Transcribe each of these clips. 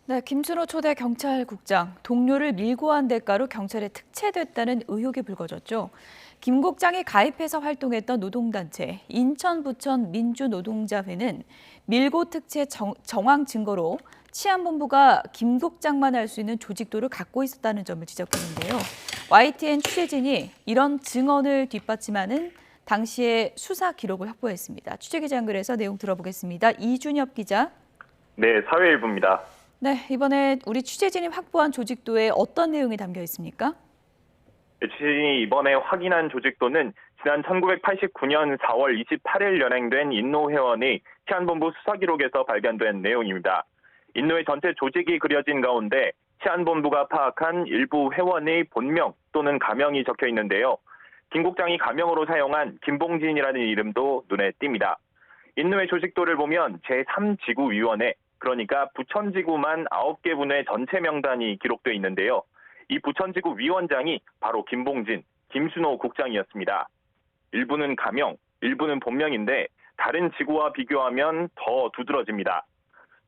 네, 김준호 초대 경찰국장, 동료를 밀고 한 대가로 경찰에 특채됐다는 의혹이 불거졌죠. 김 국장이 가입해서 활동했던 노동단체 인천부천 민주노동자회는 밀고 특채 정황 증거로 치안본부가 김 국장만 알 수 있는 조직도를 갖고 있었다는 점을 지적했는데요. YTN 취재진이 이런 증언을 뒷받침하는 당시의 수사 기록을 확보했습니다. 취재기자 연결해서 내용 들어보겠습니다. 이준엽 기자. 네, 사회일부입니다. 네, 이번에 우리 취재진이 확보한 조직도에 어떤 내용이 담겨 있습니까? 네, 취재진이 이번에 확인한 조직도는 지난 1989년 4월 28일 연행된 인노회원의 치안본부 수사기록에서 발견된 내용입니다. 인노회 전체 조직이 그려진 가운데 치안본부가 파악한 일부 회원의 본명 또는 가명이 적혀 있는데요. 김 국장이 가명으로 사용한 김봉진이라는 이름도 눈에 띕니다. 인노회 조직도를 보면 제3지구위원회, 그러니까 부천지구만 9개 분의 전체 명단이 기록돼 있는데요. 이 부천지구 위원장이 바로 김봉진, 김순호 국장이었습니다. 일부는 가명, 일부는 본명인데 다른 지구와 비교하면 더 두드러집니다.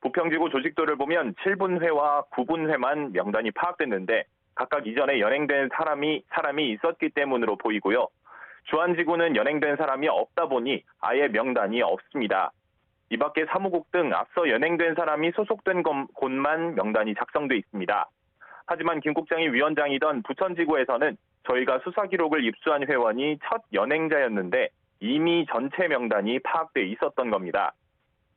부평지구 조직도를 보면 7분회와 9분회만 명단이 파악됐는데 각각 이전에 연행된 사람이 있었기 때문으로 보이고요. 주안지구는 연행된 사람이 없다 보니 아예 명단이 없습니다. 이 밖에 사무국 등 앞서 연행된 사람이 소속된 곳만 명단이 작성돼 있습니다. 하지만 김 국장이 위원장이던 부천지구에서는 저희가 수사 기록을 입수한 회원이 첫 연행자였는데 이미 전체 명단이 파악돼 있었던 겁니다.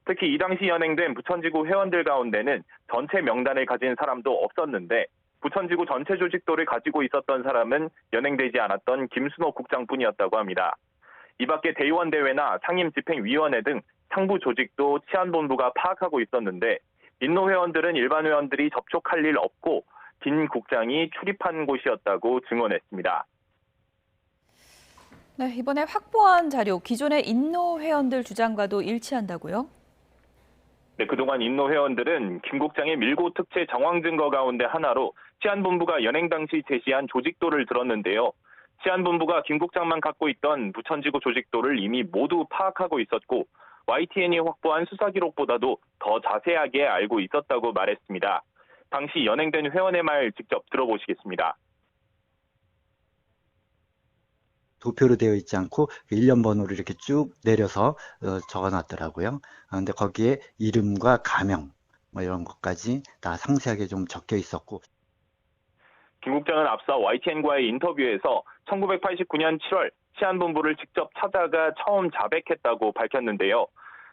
특히 이 당시 연행된 부천지구 회원들 가운데는 전체 명단을 가진 사람도 없었는데 부천지구 전체 조직도를 가지고 있었던 사람은 연행되지 않았던 김순호 국장뿐이었다고 합니다. 이 밖에 대의원대회나 상임집행위원회 등 상부 조직도 치안본부가 파악하고 있었는데 인노 회원들은 일반 회원들이 접촉할 일 없고 김 국장이 출입한 곳이었다고 증언했습니다. 네, 이번에 확보한 자료, 기존의 인노 회원들 주장과도 일치한다고요? 네, 그동안 인노 회원들은 김 국장의 밀고 특채 정황 증거 가운데 하나로 치안본부가 연행 당시 제시한 조직도를 들었는데요. 치안본부가 김 국장만 갖고 있던 부천지구 조직도를 이미 모두 파악하고 있었고 YTN이 확보한 수사 기록보다도 더 자세하게 알고 있었다고 말했습니다. 당시 연행된 회원의 말 직접 들어보시겠습니다. 도표로 되어 있지 않고 일련 번호를 이렇게 쭉 내려서 적어놨더라고요. 근데 거기에 이름과 가명 뭐 이런 것까지 다 상세하게 좀 적혀 있었고. 김 국장은 앞서 YTN과의 인터뷰에서 1989년 7월 치안본부를 직접 찾아가 처음 자백했다고 밝혔는데요.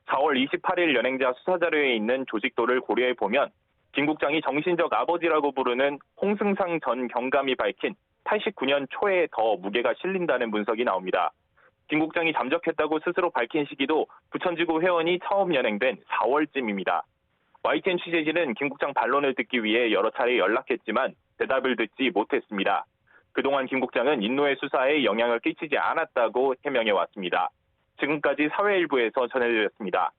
4월 28일 연행자 수사자료에 있는 조직도를 고려해 보면 김 국장이 정신적 아버지라고 부르는 홍승상 전 경감이 밝힌 89년 초에 더 무게가 실린다는 분석이 나옵니다. 김 국장이 잠적했다고 스스로 밝힌 시기도 부천지구 회원이 처음 연행된 4월쯤입니다. YTN 취재진은 김 국장 반론을 듣기 위해 여러 차례 연락했지만 대답을 듣지 못했습니다. 그동안 김 국장은 인노의 수사에 영향을 끼치지 않았다고 해명해 왔습니다. 지금까지 사회일부에서 전해드렸습니다.